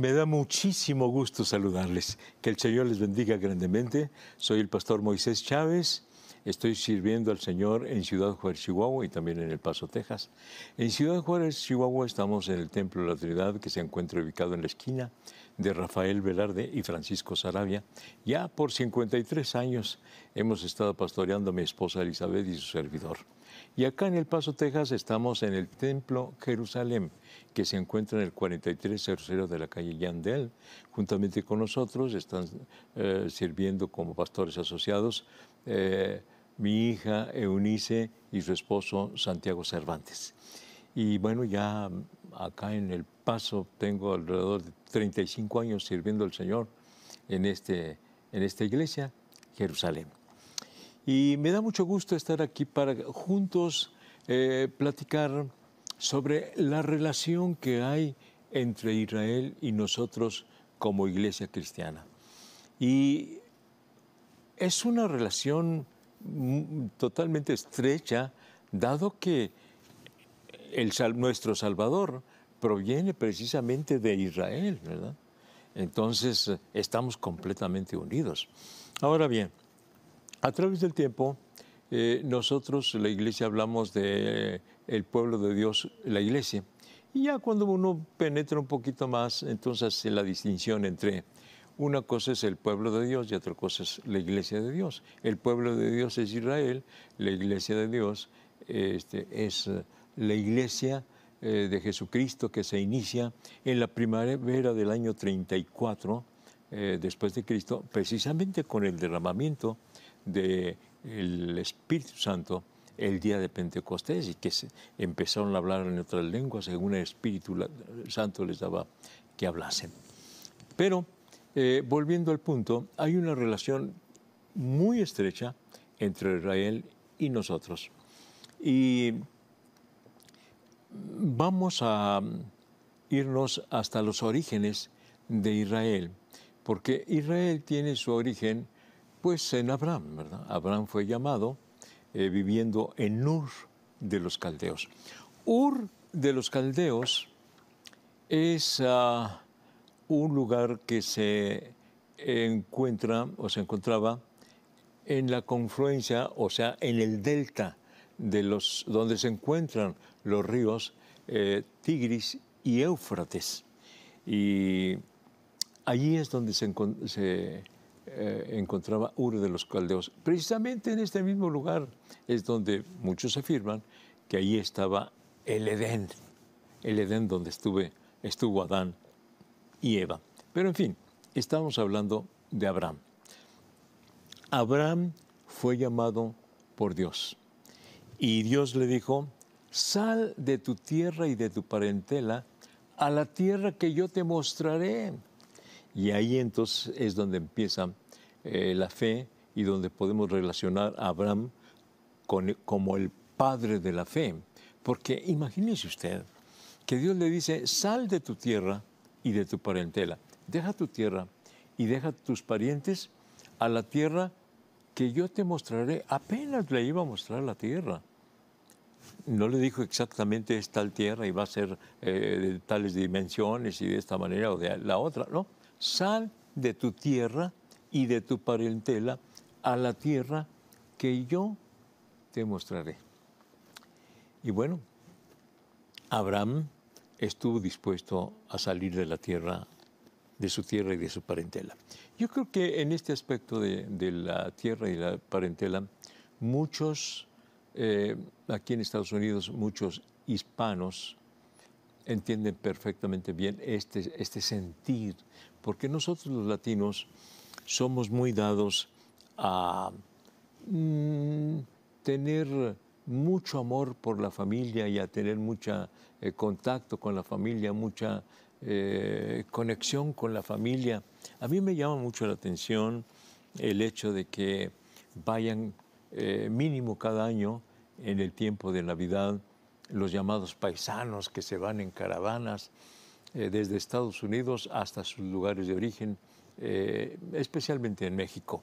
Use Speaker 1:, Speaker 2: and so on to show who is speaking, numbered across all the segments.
Speaker 1: Me da muchísimo gusto saludarles. Que el Señor les bendiga grandemente. Soy el pastor Moisés Chávez. Estoy sirviendo al Señor en Ciudad Juárez, Chihuahua y también en El Paso, Texas. En Ciudad Juárez, Chihuahua, estamos en el Templo de la Trinidad, que se encuentra ubicado en la esquina de Rafael Velarde y Francisco Saravia. Ya por 53 años hemos estado pastoreando a mi esposa Elizabeth y su servidor. Y acá en El Paso, Texas, estamos en el Templo Jerusalén, que se encuentra en el 4300 de la calle Yandel. Juntamente con nosotros están sirviendo como pastores asociados mi hija Eunice y su esposo Santiago Cervantes. Y bueno, ya acá en El Paso tengo alrededor de 35 años sirviendo al Señor en esta iglesia, Jerusalén. Y me da mucho gusto estar aquí para juntos platicar sobre la relación que hay entre Israel y nosotros como iglesia cristiana. Y es una relación totalmente estrecha, dado que nuestro Salvador proviene precisamente de Israel, ¿verdad? Entonces, estamos completamente unidos. Ahora bien, a través del tiempo, nosotros, la iglesia, hablamos de el pueblo de Dios, la iglesia. Y ya cuando uno penetra un poquito más, entonces hace la distinción entre una cosa es el pueblo de Dios y otra cosa es la iglesia de Dios. El pueblo de Dios es Israel, la iglesia de Dios es la iglesia de Jesucristo, que se inicia en la primavera del año 34 después de Cristo, precisamente con el derramamiento del Espíritu Santo el día de Pentecostés, y que empezaron a hablar en otras lenguas según el Espíritu Santo les daba que hablasen. Pero, volviendo al punto, hay una relación muy estrecha entre Israel y nosotros. Y vamos a irnos hasta los orígenes de Israel, porque Israel tiene su origen pues en Abraham, ¿verdad? Abraham fue llamado viviendo en Ur de los Caldeos. Ur de los Caldeos es un lugar que se encuentra o se encontraba en la confluencia, o sea, en el delta donde se encuentran los ríos Tigris y Éufrates. Y allí es donde se encontraba Ur de los Caldeos. Precisamente en este mismo lugar es donde muchos afirman que allí estaba el Edén donde estuvo Adán y Eva. Pero en fin, estamos hablando de Abraham. Abraham fue llamado por Dios y Dios le dijo: sal de tu tierra y de tu parentela a la tierra que yo te mostraré. Y ahí entonces es donde empieza la fe y donde podemos relacionar a Abraham como el padre de la fe. Porque imagínese usted que Dios le dice: sal de tu tierra y de tu parentela. Deja tu tierra y deja tus parientes a la tierra que yo te mostraré. Apenas le iba a mostrar la tierra. No le dijo exactamente es tal tierra y va a ser de tales dimensiones y de esta manera o de la otra, no. Sal de tu tierra y de tu parentela a la tierra que yo te mostraré. Y bueno, Abraham estuvo dispuesto a salir de la tierra, de su tierra y de su parentela. Yo creo que en este aspecto de la tierra y la parentela, muchos, aquí en Estados Unidos, muchos hispanos entienden perfectamente bien este sentir, porque nosotros los latinos somos muy dados a tener mucho amor por la familia y a tener mucho contacto con la familia, mucha conexión con la familia. A mí me llama mucho la atención el hecho de que vayan mínimo cada año en el tiempo de Navidad los llamados paisanos que se van en caravanas desde Estados Unidos hasta sus lugares de origen, especialmente en México,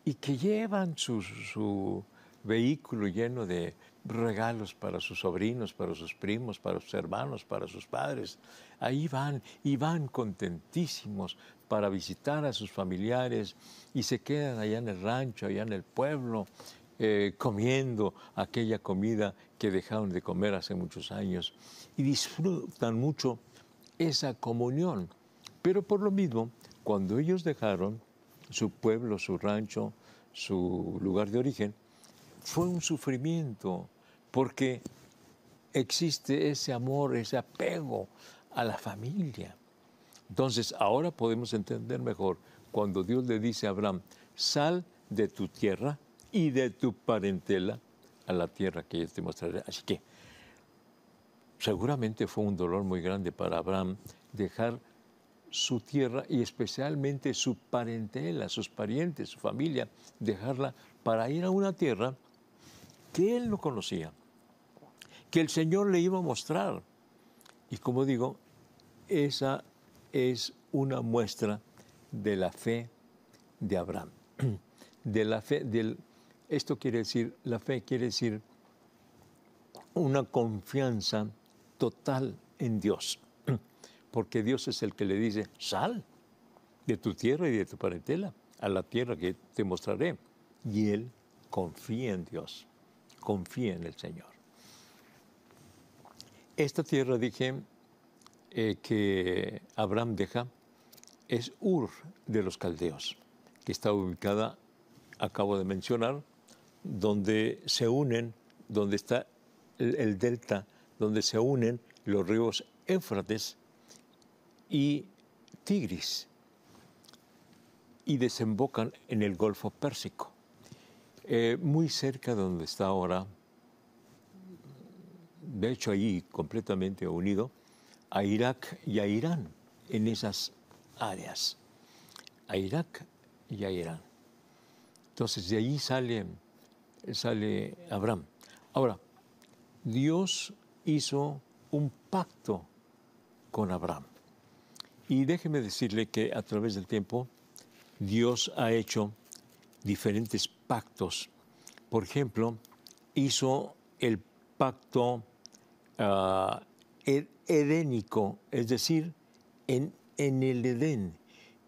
Speaker 1: y que llevan su vehículo lleno de regalos para sus sobrinos, para sus primos, para sus hermanos, para sus padres. Ahí van y van contentísimos para visitar a sus familiares y se quedan allá en el rancho, allá en el pueblo, comiendo aquella comida que dejaron de comer hace muchos años y disfrutan mucho esa comunión. Pero por lo mismo, cuando ellos dejaron su pueblo, su rancho, su lugar de origen, fue un sufrimiento, porque existe ese amor, ese apego a la familia. Entonces, ahora podemos entender mejor cuando Dios le dice a Abraham, sal de tu tierra y de tu parentela a la tierra que yo te mostraré. Así que seguramente fue un dolor muy grande para Abraham dejar su tierra y especialmente su parentela, sus parientes, su familia, dejarla para ir a una tierra que él no conocía, que el Señor le iba a mostrar. Y como digo, esa es una muestra de la fe de Abraham. De la fe, esto quiere decir, la fe quiere decir una confianza total en Dios. Porque Dios es el que le dice, sal de tu tierra y de tu parentela a la tierra que te mostraré. Y él confía en Dios, confía en el Señor. Esta tierra, dije, que Abraham deja, es Ur de los Caldeos, que está ubicada, acabo de mencionar, donde se unen, donde está el delta, donde se unen los ríos Éufrates y Tigris, y desembocan en el Golfo Pérsico, muy cerca de donde está ahora, de hecho allí completamente unido, a Irak y a Irán, en esas áreas, a Irak y a Irán. Entonces de allí sale Abraham. Ahora, Dios hizo un pacto con Abraham. Y déjeme decirle que a través del tiempo Dios ha hecho diferentes pactos. Por ejemplo, hizo el pacto edénico, es decir, en el Edén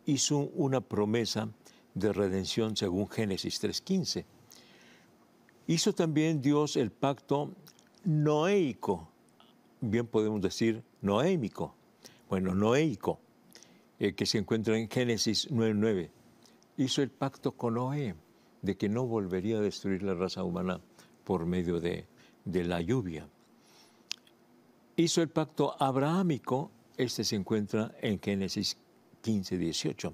Speaker 1: hizo una promesa de redención según Génesis 3:15. Hizo también Dios el pacto noéico, bien podemos decir noémico, bueno, noéico, que se encuentra en Génesis 9:9. Hizo el pacto con Noé de que no volvería a destruir la raza humana por medio de la lluvia. Hizo el pacto abrahámico, este se encuentra en Génesis 15:18,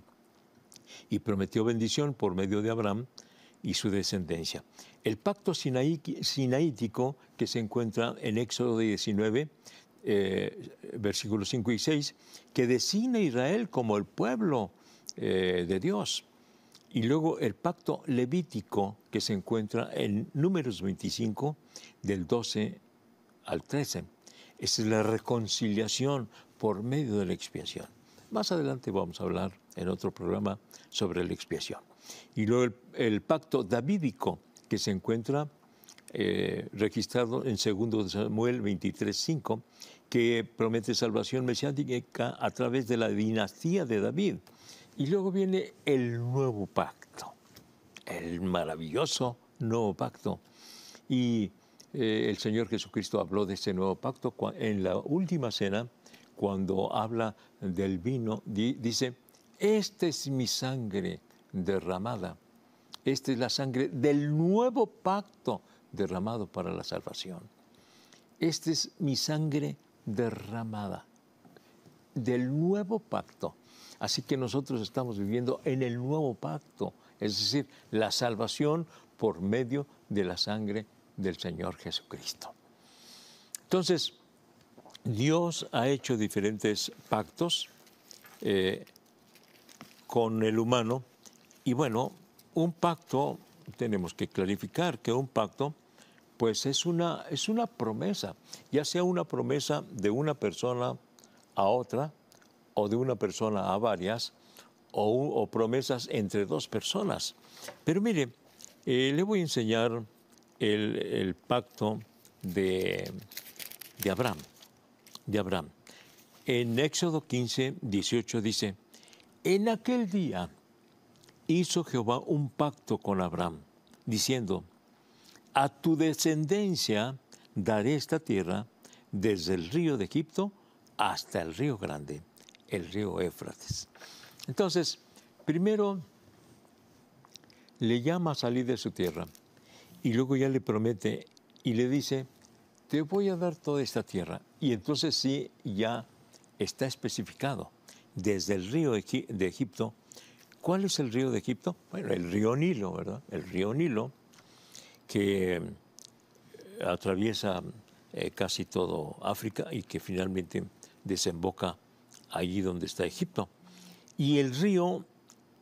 Speaker 1: y prometió bendición por medio de Abraham y su descendencia. El pacto sinaítico, que se encuentra en Éxodo 19, versículos 5 y 6, que designa a Israel como el pueblo de Dios. Y luego el pacto levítico, que se encuentra en Números 25, del 12 al 13. Esa es la reconciliación por medio de la expiación. Más adelante vamos a hablar en otro programa sobre la expiación. Y luego el pacto davídico, que se encuentra registrado en 2 Samuel 23:5, que promete salvación mesiánica a través de la dinastía de David. Y luego viene el nuevo pacto, el maravilloso nuevo pacto. Y el Señor Jesucristo habló de este nuevo pacto en la última cena, cuando habla del vino, dice, esta es mi sangre derramada, esta es la sangre del nuevo pacto derramado para la salvación. Esta es mi sangre derramada del nuevo pacto. Así que nosotros estamos viviendo en el nuevo pacto, es decir, la salvación por medio de la sangre del Señor Jesucristo. Entonces, Dios ha hecho diferentes pactos con el humano, y bueno, un pacto, tenemos que clarificar que un pacto, pues es una promesa, ya sea una promesa de una persona a otra, o de una persona a varias, o promesas entre dos personas. Pero mire, le voy a enseñar el pacto de Abraham, de Abraham. En Éxodo 15, 18 dice, en aquel día hizo Jehová un pacto con Abraham, diciendo, a tu descendencia daré esta tierra desde el río de Egipto hasta el río grande, el río Éufrates. Entonces, primero le llama a salir de su tierra y luego ya le promete y le dice, te voy a dar toda esta tierra. Y entonces sí, ya está especificado desde el río de Egipto. ¿Cuál es el río de Egipto? Bueno, el río Nilo, ¿verdad? El río Nilo que atraviesa casi todo África y que finalmente desemboca allí donde está Egipto. Y el río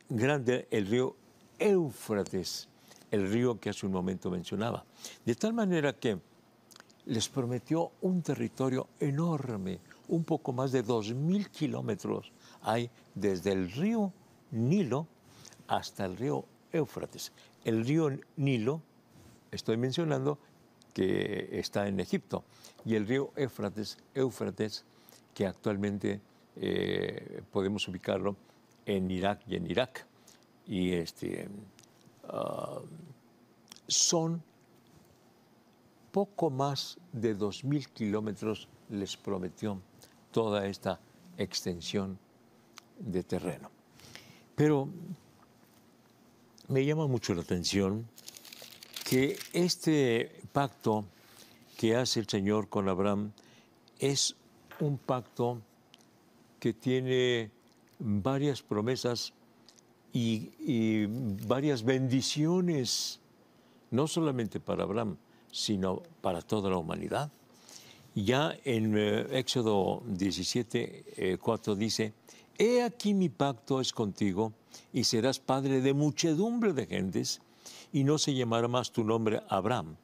Speaker 1: grande, el río Éufrates, el río que hace un momento mencionaba. De tal manera que les prometió un territorio enorme, un poco más de 2.000 kilómetros hay desde el río Nilo hasta el río Éufrates. El río Nilo, estoy mencionando, que está en Egipto, y el río Éufrates, que actualmente podemos ubicarlo en Irak y en Irak. Y son poco más de 2.000 kilómetros, les prometió toda esta extensión de terreno. Pero me llama mucho la atención que este pacto que hace el Señor con Abraham es un pacto que tiene varias promesas y varias bendiciones, no solamente para Abraham, sino para toda la humanidad. Ya en Éxodo 17, 4 dice, he aquí mi pacto es contigo y serás padre de muchedumbre de gentes y no se llamará más tu nombre Abraham.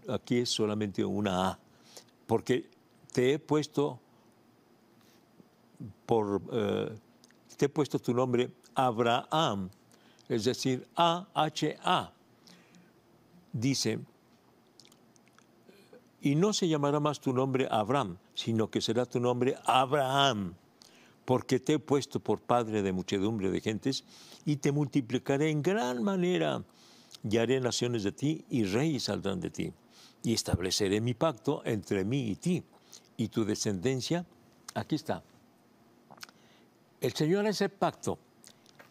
Speaker 1: Aquí es solamente una A, porque te he puesto tu nombre Abraham, es decir, A-H-A. Dice, y no se llamará más tu nombre Abraham, sino que será tu nombre Abraham, porque te he puesto por padre de muchedumbre de gentes y te multiplicaré en gran manera y haré naciones de ti y reyes saldrán de ti. Y estableceré mi pacto entre mí y ti y tu descendencia. Aquí está. El Señor hace pacto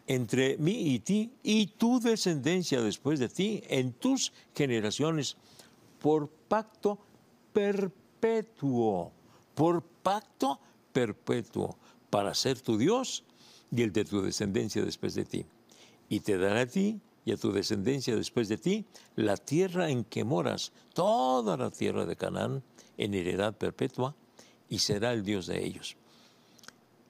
Speaker 1: entre mí y ti y tu descendencia después de ti en tus generaciones por pacto perpetuo, para ser tu Dios y el de tu descendencia después de ti. Y te dará a ti y a tu descendencia después de ti la tierra en que moras, toda la tierra de Canaán, en heredad perpetua, y será el Dios de ellos.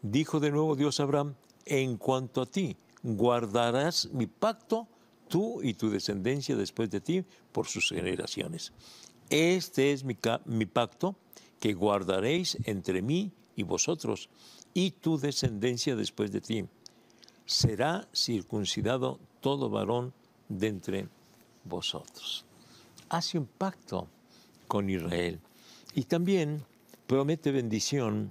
Speaker 1: Dijo de nuevo Dios a Abraham, en cuanto a ti, guardarás mi pacto, tú y tu descendencia después de ti, por sus generaciones. Este es mi pacto que guardaréis entre mí y vosotros, y tu descendencia después de ti. Será circuncidado todo varón de entre vosotros. Hace un pacto con Israel y también promete bendición.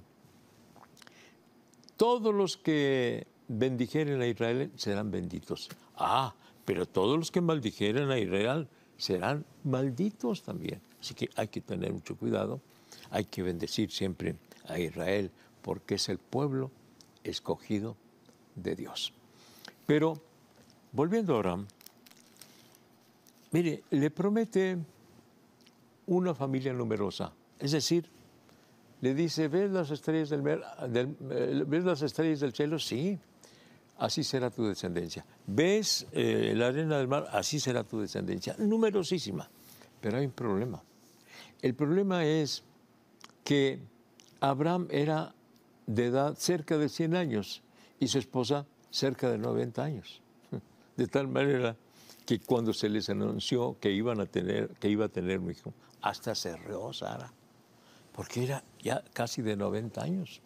Speaker 1: Todos los que bendijeren a Israel serán benditos. Pero todos los que maldijeren a Israel serán malditos también. Así que hay que tener mucho cuidado. Hay que bendecir siempre a Israel porque es el pueblo escogido de Dios. Pero, volviendo a Abraham, mire, le promete una familia numerosa. Es decir, le dice, ¿ves las estrellas ¿ves las estrellas del cielo? Sí, así será tu descendencia. ¿Ves la arena del mar? Así será tu descendencia. Numerosísima. Pero hay un problema. El problema es que Abraham era de edad cerca de 100 años y su esposa cerca de 90 años. De tal manera que cuando se les anunció que iba a tener un hijo, hasta se rió Sara, porque era ya casi de 90 años.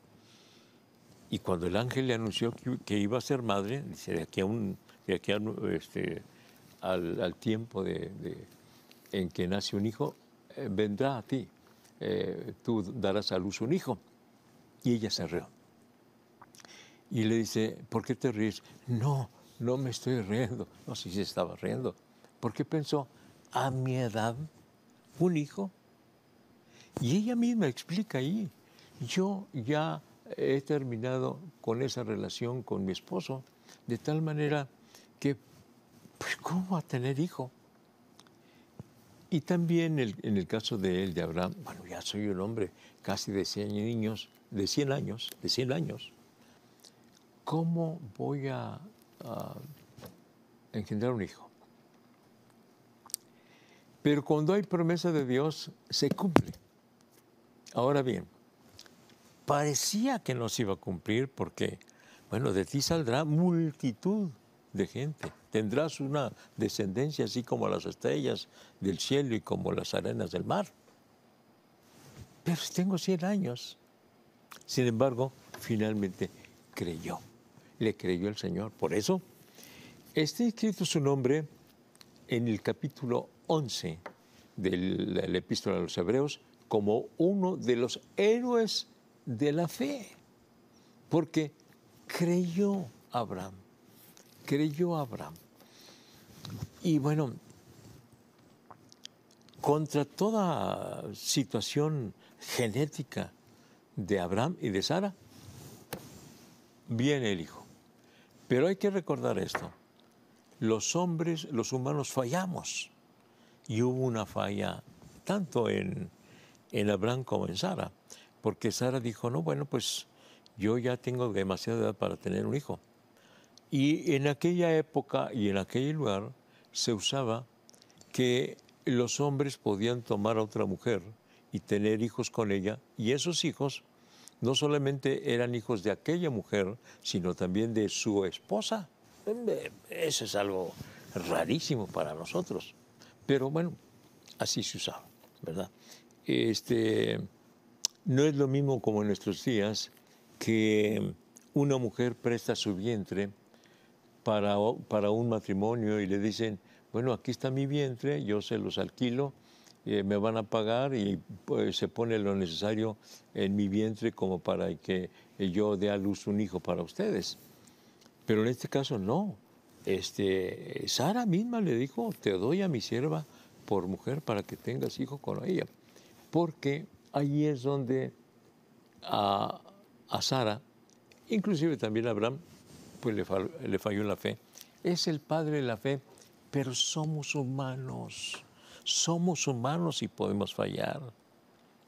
Speaker 1: Y cuando el ángel le anunció que iba a ser madre, dice, al tiempo en que nace un hijo, vendrá a ti, tú darás a luz un hijo. Y ella se rió. Y le dice, ¿por qué te ríes? No, no me estoy riendo. No, sí se estaba riendo. Porque pensó, a mi edad, un hijo. Y ella misma explica ahí, yo ya he terminado con esa relación con mi esposo, de tal manera que, pues, ¿cómo va a tener hijo? Y también en el caso de él, de Abraham, bueno, ya soy un hombre casi de 100 años. ¿Cómo voy a engendrar un hijo? Pero cuando hay promesa de Dios, se cumple. Ahora bien, parecía que no se iba a cumplir porque, bueno, de ti saldrá multitud de gente. Tendrás una descendencia así como las estrellas del cielo y como las arenas del mar. Pero tengo 100 años. Sin embargo, finalmente creyó. Le creyó el Señor. Por eso, está escrito su nombre en el capítulo 11 de la Epístola a los Hebreos como uno de los héroes de la fe. Porque creyó Abraham. Creyó Abraham. Y bueno, contra toda situación genética de Abraham y de Sara, viene el hijo. Pero hay que recordar esto. Los hombres, los humanos fallamos. Y hubo una falla tanto en Abraham como en Sara. Porque Sara dijo, no, bueno, pues yo ya tengo demasiada edad para tener un hijo. Y en aquella época y en aquel lugar se usaba que los hombres podían tomar a otra mujer y tener hijos con ella, y esos hijos no solamente eran hijos de aquella mujer, sino también de su esposa. Eso es algo rarísimo para nosotros. Pero bueno, así se usaba, ¿verdad? No es lo mismo como en nuestros días que una mujer presta su vientre para un matrimonio y le dicen, bueno, aquí está mi vientre, yo se los alquilo, me van a pagar y pues, se pone lo necesario en mi vientre como para que yo dé a luz un hijo para ustedes. Pero en este caso no. Sara misma le dijo, te doy a mi sierva por mujer para que tengas hijo con ella. Porque ahí es donde a Sara, inclusive también a Abraham, pues le falló la fe. Es el padre de la fe, pero somos humanos y podemos fallar.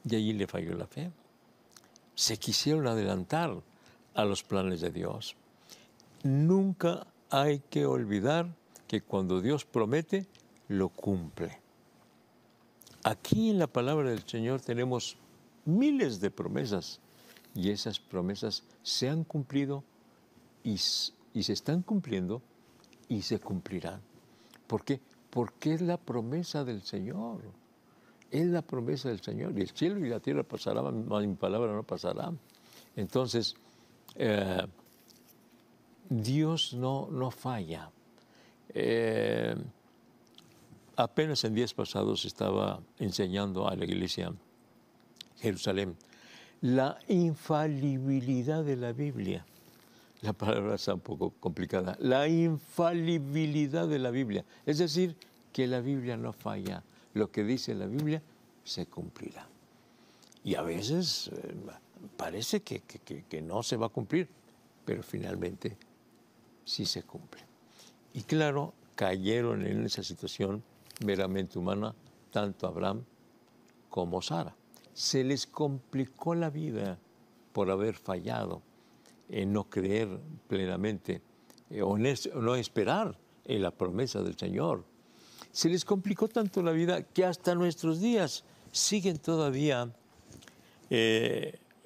Speaker 1: Y allí le falló la fe. Se quisieron adelantar a los planes de Dios. Nunca hay que olvidar que cuando Dios promete, lo cumple. Aquí en la palabra del Señor tenemos miles de promesas y esas promesas se han cumplido y se están cumpliendo y se cumplirán. ¿Por qué? Porque es la promesa del Señor. Es la promesa del Señor. Y el cielo y la tierra pasarán, mi palabra no pasará. Entonces, Dios no falla. Apenas en días pasados estaba enseñando a la iglesia Jerusalén la infalibilidad de la Biblia. La palabra está un poco complicada. La infalibilidad de la Biblia. Es decir, que la Biblia no falla. Lo que dice la Biblia se cumplirá. Y a veces parece que no se va a cumplir, pero finalmente sí se cumple. Y claro, cayeron en esa situación meramente humana tanto Abraham como Sara. Se les complicó la vida por haber fallado en no creer plenamente o no esperar en la promesa del Señor. Se les complicó tanto la vida que hasta nuestros días siguen todavía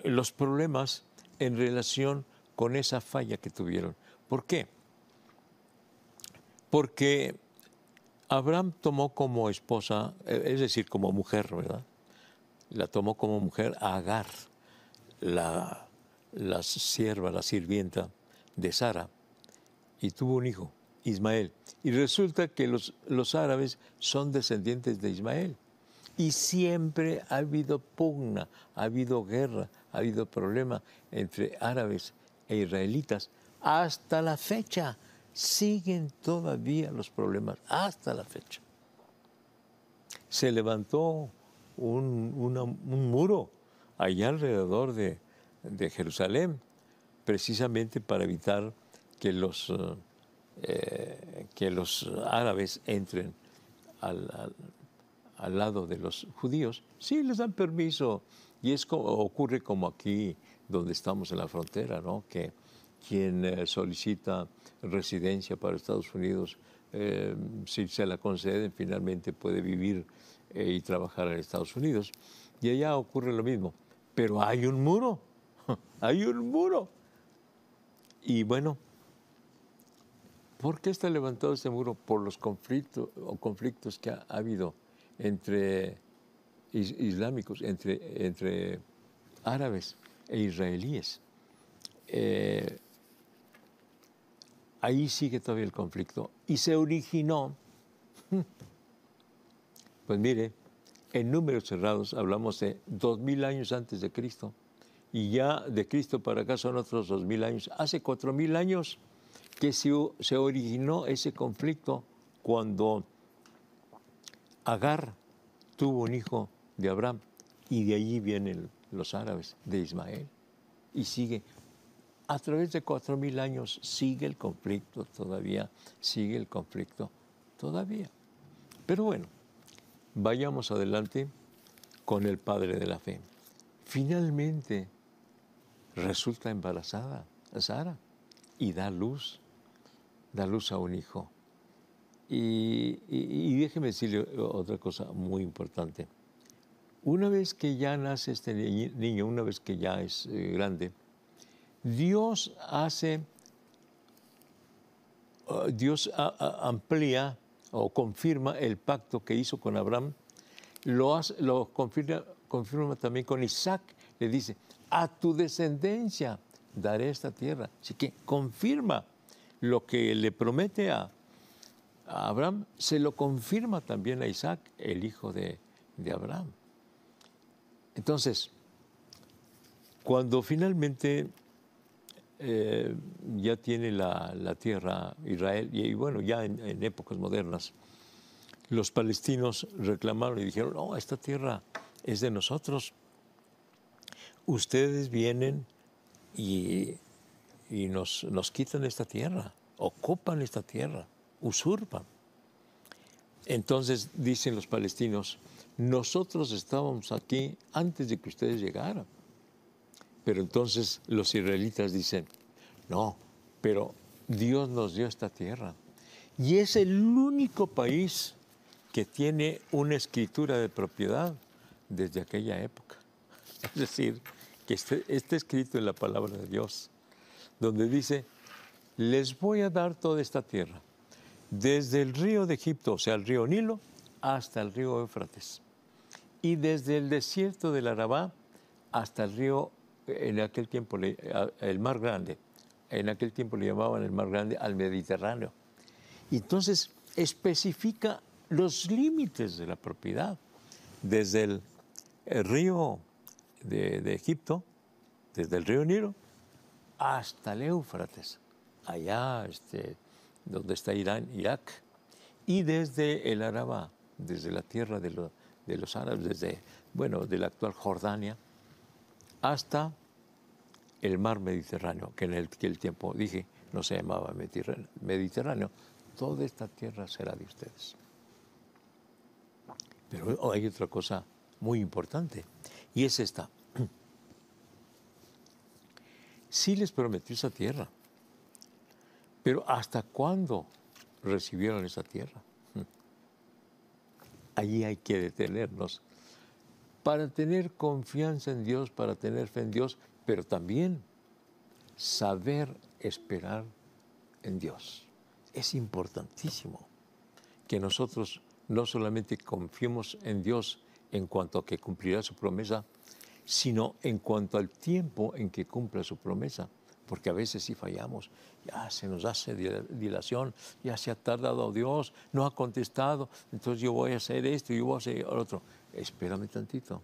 Speaker 1: los problemas en relación con esa falla que tuvieron. ¿Por qué? Porque Abraham tomó como esposa, es decir, como mujer, ¿verdad? La tomó como mujer a Agar, la sierva, la sirvienta de Sara, y tuvo un hijo. Ismael. Y resulta que los árabes son descendientes de Ismael. Y siempre ha habido pugna, ha habido guerra, ha habido problema entre árabes e israelitas. Hasta la fecha siguen todavía los problemas, hasta la fecha. Se levantó un muro allá alrededor de Jerusalén, precisamente para evitar que los árabes entren al lado de los judíos. Sí, les dan permiso. Y ocurre como aquí, donde estamos en la frontera, ¿no? Que quien solicita residencia para Estados Unidos, si se la conceden, finalmente puede vivir y trabajar en Estados Unidos. Y allá ocurre lo mismo. Pero hay un muro, hay un muro. Y bueno, ¿por qué está levantado ese muro? Por los conflictos que ha habido entre islámicos, entre árabes e israelíes. Ahí sigue todavía el conflicto. Y se originó, pues mire, en números cerrados hablamos de 2000 años antes de Cristo. Y ya de Cristo para acá son otros 2000 años. Hace 4000 años que se originó ese conflicto cuando Agar tuvo un hijo de Abraham, y de allí vienen los árabes, de Ismael. Y sigue, a través de 4000 años, sigue el conflicto todavía, sigue el conflicto todavía. Pero bueno, vayamos adelante con el padre de la fe. Finalmente resulta embarazada Sara y da luz a un hijo. Y déjeme decirle otra cosa muy importante. Una vez que ya nace este niño, una vez que ya es grande, Dios amplía o confirma el pacto que hizo con Abraham, lo confirma también con Isaac. Le dice, a tu descendencia daré esta tierra. Así que confirma lo que le promete a Abraham, se lo confirma también a Isaac, el hijo de Abraham. Entonces, cuando finalmente ya tiene la tierra Israel, y bueno, ya en épocas modernas, los palestinos reclamaron y dijeron, no, esta tierra es de nosotros. Ustedes vienen y nos quitan esta tierra, ocupan esta tierra, usurpan. Entonces dicen los palestinos, nosotros estábamos aquí antes de que ustedes llegaran. Pero entonces los israelitas dicen, no, pero Dios nos dio esta tierra. Y es el único país que tiene una escritura de propiedad desde aquella época. Es decir, que está escrito en la palabra de Dios, donde dice, les voy a dar toda esta tierra, desde el río de Egipto, o sea, el río Nilo, hasta el río Éufrates, y desde el desierto del Arabá hasta el río, en aquel tiempo, el Mar Grande. En aquel tiempo le llamaban el Mar Grande al Mediterráneo. Y entonces especifica los límites de la propiedad, desde el río de Egipto, desde el río Nilo, hasta el Éufrates, allá donde está Irán, Irak, y desde el Arabá, desde la tierra de los árabes, de la actual Jordania, hasta el mar Mediterráneo, que en aquel tiempo, dije, no se llamaba Mediterráneo. Toda esta tierra será de ustedes. Pero hay otra cosa muy importante, y es esta. Sí les prometió esa tierra, pero ¿hasta cuándo recibieron esa tierra? Allí hay que detenernos para tener confianza en Dios, para tener fe en Dios, pero también saber esperar en Dios. Es importantísimo que nosotros no solamente confiemos en Dios en cuanto a que cumplirá su promesa, sino en cuanto al tiempo en que cumpla su promesa. porque a veces sí fallamos, ya se nos hace dilación, ya se ha tardado Dios, no ha contestado, entonces yo voy a hacer esto, yo voy a hacer lo otro. Espérame tantito.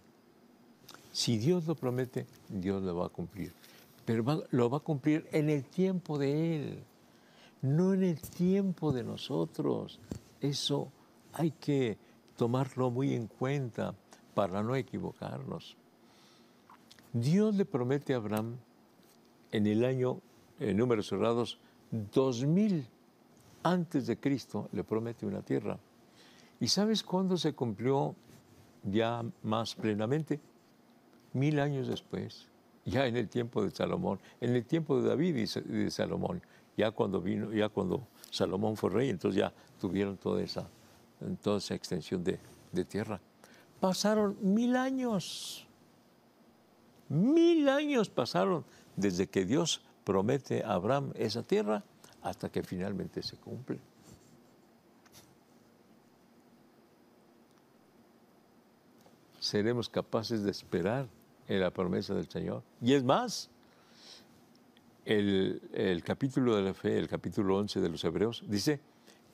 Speaker 1: Si Dios lo promete, Dios lo va a cumplir, pero lo va a cumplir en el tiempo de Él, no en el tiempo de nosotros. Eso hay que tomarlo muy en cuenta para no equivocarnos. Dios le promete a Abraham en el año, en números cerrados, 2000 antes de Cristo, le promete una tierra. ¿Y sabes cuándo se cumplió ya más plenamente? 1000 años después, ya en el tiempo de Salomón, en el tiempo de David y de Salomón, ya cuando Salomón fue rey, entonces ya tuvieron toda esa extensión de tierra. Pasaron 1000 años. 1000 años pasaron desde que Dios promete a Abraham esa tierra hasta que finalmente se cumple. Seremos capaces de esperar en la promesa del Señor. Y es más, el capítulo de la fe, el capítulo 11 de los Hebreos, dice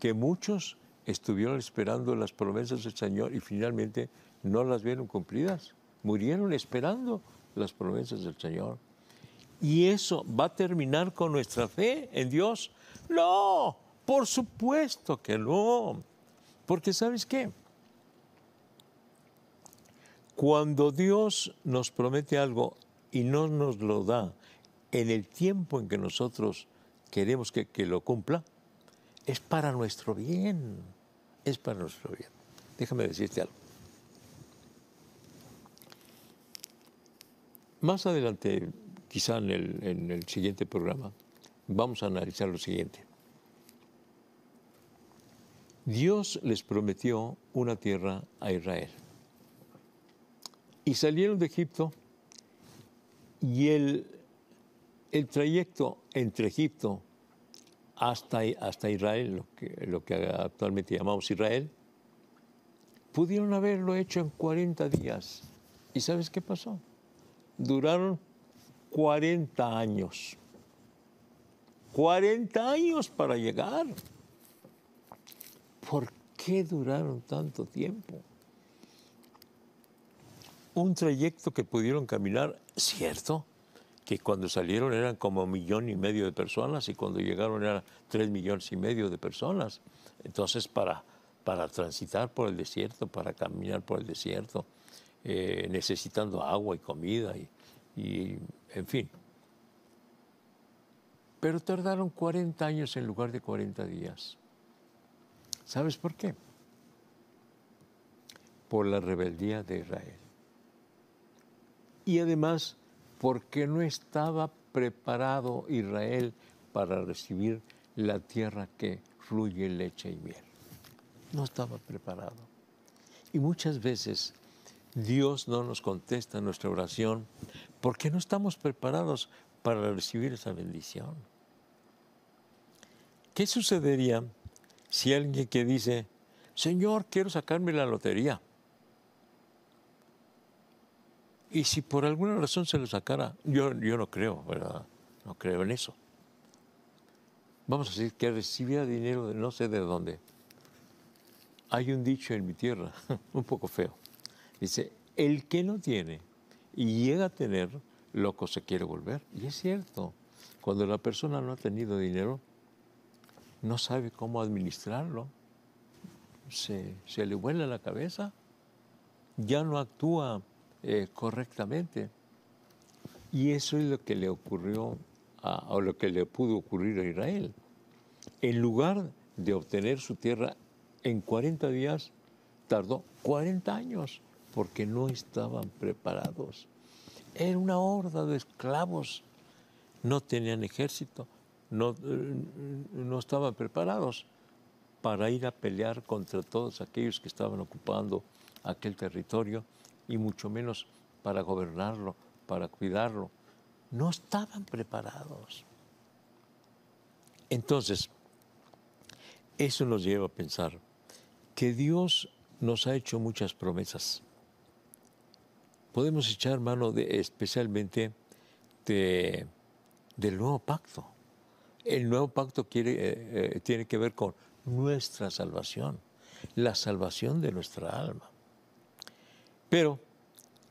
Speaker 1: que muchos estuvieron esperando las promesas del Señor y finalmente no las vieron cumplidas. Murieron esperando las promesas del Señor. ¿Y eso va a terminar con nuestra fe en Dios? No, por supuesto que no. Porque ¿sabes qué? Cuando Dios nos promete algo y no nos lo da en el tiempo en que nosotros queremos que lo cumpla, es para nuestro bien. Es para nuestro bien. Déjame decirte algo. Más adelante, quizá en el siguiente programa, vamos a analizar lo siguiente. Dios les prometió una tierra a Israel. Y salieron de Egipto y el trayecto entre Egipto hasta Israel, lo que actualmente llamamos Israel, pudieron haberlo hecho en 40 días. ¿Y sabes qué pasó? Duraron 40 años. 40 años para llegar. ¿Por qué duraron tanto tiempo? Un trayecto que pudieron caminar, cierto, que cuando salieron eran como 1,5 millones de personas y cuando llegaron eran 3,5 millones de personas. Entonces, para transitar por el desierto, para caminar por el desierto, necesitando agua y comida y en fin. Pero tardaron 40 años en lugar de 40 días. ¿Sabes por qué? Por la rebeldía de Israel. Y además, porque no estaba preparado Israel para recibir la tierra que fluye leche y miel. No estaba preparado. Y muchas veces Dios no nos contesta nuestra oración porque no estamos preparados para recibir esa bendición. ¿Qué sucedería si alguien que dice, Señor, quiero sacarme la lotería? Y si por alguna razón se lo sacara, yo no creo, ¿verdad? No creo en eso. Vamos a decir que recibiera dinero de no sé de dónde. Hay un dicho en mi tierra, un poco feo. Dice, el que no tiene y llega a tener, loco se quiere volver. Y es cierto, cuando la persona no ha tenido dinero, no sabe cómo administrarlo. Se le vuela la cabeza, ya no actúa correctamente. Y eso es lo que le ocurrió o lo que le pudo ocurrir a Israel. En lugar de obtener su tierra en 40 días, tardó 40 años porque no estaban preparados. Era una horda de esclavos, no tenían ejército, no estaban preparados para ir a pelear contra todos aquellos que estaban ocupando aquel territorio y mucho menos para gobernarlo, para cuidarlo. No estaban preparados. Entonces, eso nos lleva a pensar que Dios nos ha hecho muchas promesas. Podemos echar mano especialmente de del nuevo pacto. El nuevo pacto tiene que ver con nuestra salvación, la salvación de nuestra alma. Pero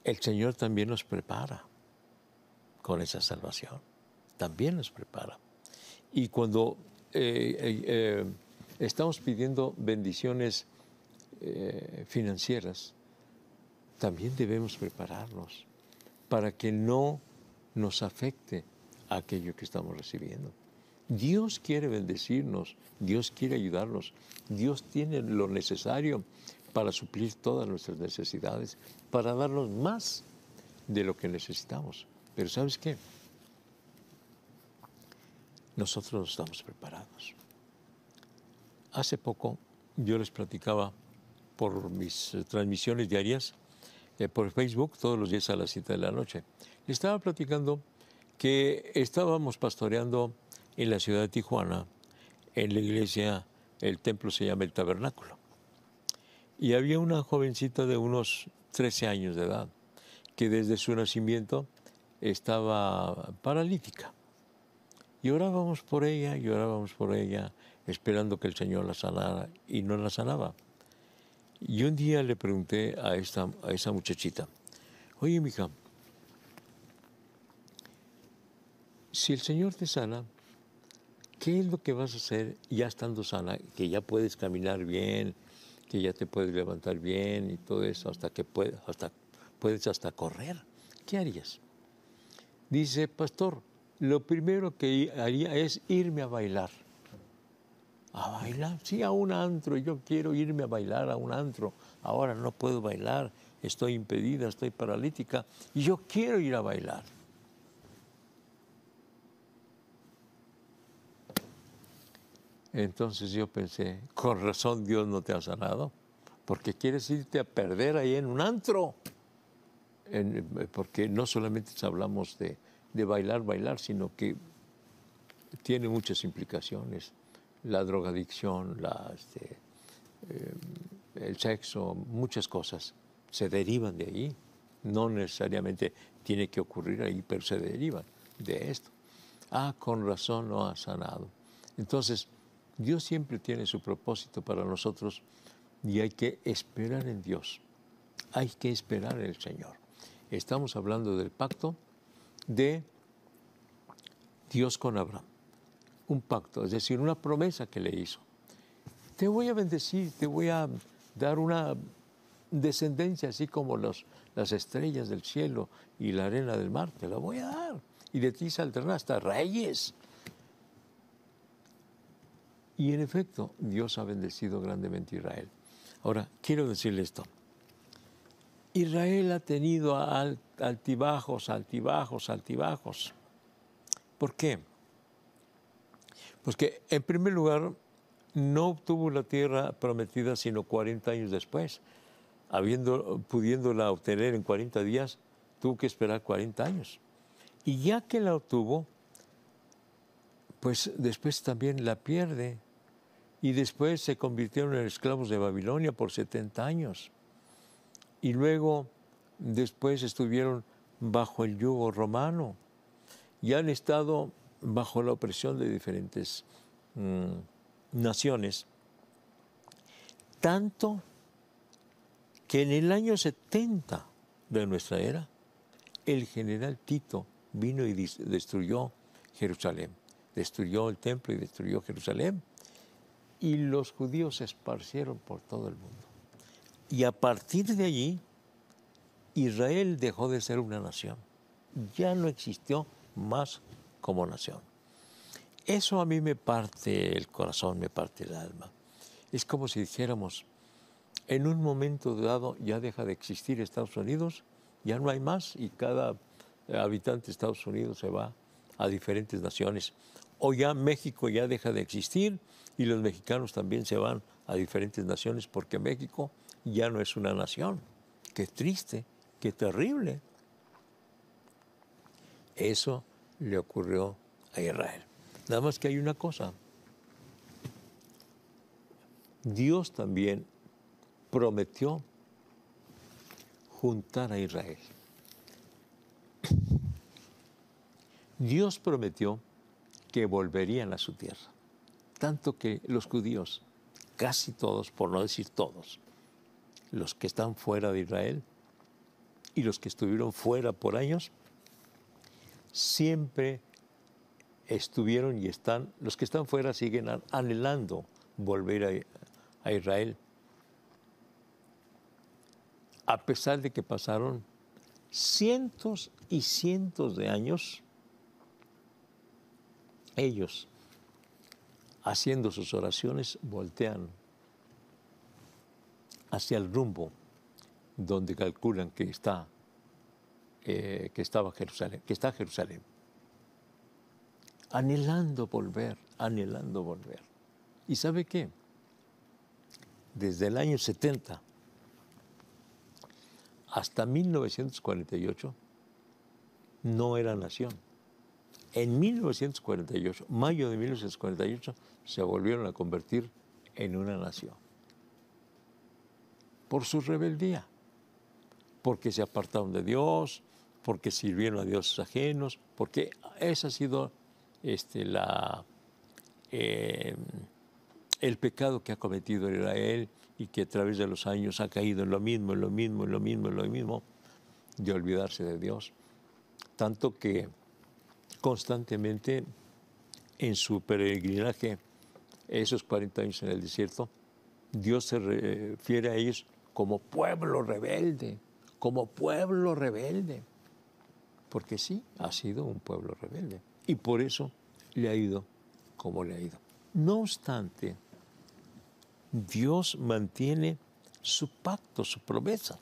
Speaker 1: el Señor también nos prepara con esa salvación. También nos prepara. Y cuando estamos pidiendo bendiciones financieras, también debemos prepararnos para que no nos afecte aquello que estamos recibiendo. Dios quiere bendecirnos, Dios quiere ayudarnos, Dios tiene lo necesario para suplir todas nuestras necesidades, para darnos más de lo que necesitamos. Pero ¿sabes qué? Nosotros no estamos preparados. Hace poco yo les platicaba por mis transmisiones diarias, por Facebook, todos los días a las 7 de la noche. Le estaba platicando que estábamos pastoreando en la ciudad de Tijuana, en la iglesia, el templo se llama el Tabernáculo. Y había una jovencita de unos 13 años de edad, que desde su nacimiento estaba paralítica. Y orábamos por ella, esperando que el Señor la sanara, y no la sanaba. Y un día le pregunté a esa muchachita, oye, mija, si el Señor te sana, ¿qué es lo que vas a hacer ya estando sana? Que ya puedes caminar bien, que ya te puedes levantar bien y todo eso, puedes hasta correr. ¿Qué harías? Dice, pastor, lo primero que haría es irme a bailar. ¿A bailar? Sí, a un antro. Yo quiero irme a bailar a un antro. Ahora no puedo bailar, estoy impedida, estoy paralítica y yo quiero ir a bailar. Entonces yo pensé, con razón Dios no te ha sanado, porque quieres irte a perder ahí en un antro. Porque no solamente hablamos de bailar, sino que tiene muchas implicaciones. La drogadicción, el sexo, muchas cosas se derivan de ahí. No necesariamente tiene que ocurrir ahí, pero se derivan de esto. Con razón no ha sanado. Entonces, Dios siempre tiene su propósito para nosotros y hay que esperar en Dios. Hay que esperar en el Señor. Estamos hablando del pacto de Dios con Abraham. Un pacto, es decir, una promesa que le hizo. Te voy a bendecir, te voy a dar una descendencia así como las estrellas del cielo y la arena del mar, te la voy a dar. Y de ti saldrán hasta reyes. Y en efecto, Dios ha bendecido grandemente a Israel. Ahora, quiero decirle esto. Israel ha tenido altibajos. ¿Por qué? Pues que, en primer lugar, no obtuvo la tierra prometida sino 40 años después. Pudiéndola obtener en 40 días, tuvo que esperar 40 años. Y ya que la obtuvo, pues después también la pierde. Y después se convirtieron en esclavos de Babilonia por 70 años. Y luego, después estuvieron bajo el yugo romano. Y han estado bajo la opresión de diferentes naciones. Tanto que en el año 70 de nuestra era, el general Tito vino y destruyó Jerusalén. Destruyó el templo y destruyó Jerusalén. Y los judíos se esparcieron por todo el mundo. Y a partir de allí, Israel dejó de ser una nación. Ya no existió más como nación. Eso a mí me parte el corazón, me parte el alma. Es como si dijéramos, en un momento dado ya deja de existir Estados Unidos, ya no hay más y cada habitante de Estados Unidos se va a diferentes naciones. O ya México ya deja de existir y los mexicanos también se van a diferentes naciones porque México ya no es una nación. Qué triste, qué terrible. Eso le ocurrió a Israel. Nada más que hay una cosa. Dios también prometió juntar a Israel. Dios prometió que volverían a su tierra. Tanto que los judíos, casi todos, por no decir todos, los que están fuera de Israel y los que estuvieron fuera por años, siempre estuvieron y están, los que están fuera siguen anhelando volver a Israel. A pesar de que pasaron cientos y cientos de años, ellos, haciendo sus oraciones, voltean hacia el rumbo donde calculan que está Jerusalén, anhelando volver. ¿Y sabe qué? Desde el año 70 hasta 1948 no era nación. En 1948, mayo de 1948, se volvieron a convertir en una nación. Por su rebeldía, porque se apartaron de Dios, porque sirvieron a dioses ajenos, porque ese ha sido el pecado que ha cometido Israel y que a través de los años ha caído en lo mismo, de olvidarse de Dios. Tanto que constantemente en su peregrinaje, esos 40 años en el desierto, Dios se refiere a ellos como pueblo rebelde, porque sí, ha sido un pueblo rebelde y por eso le ha ido como le ha ido. No obstante, Dios mantiene su pacto, su promesa.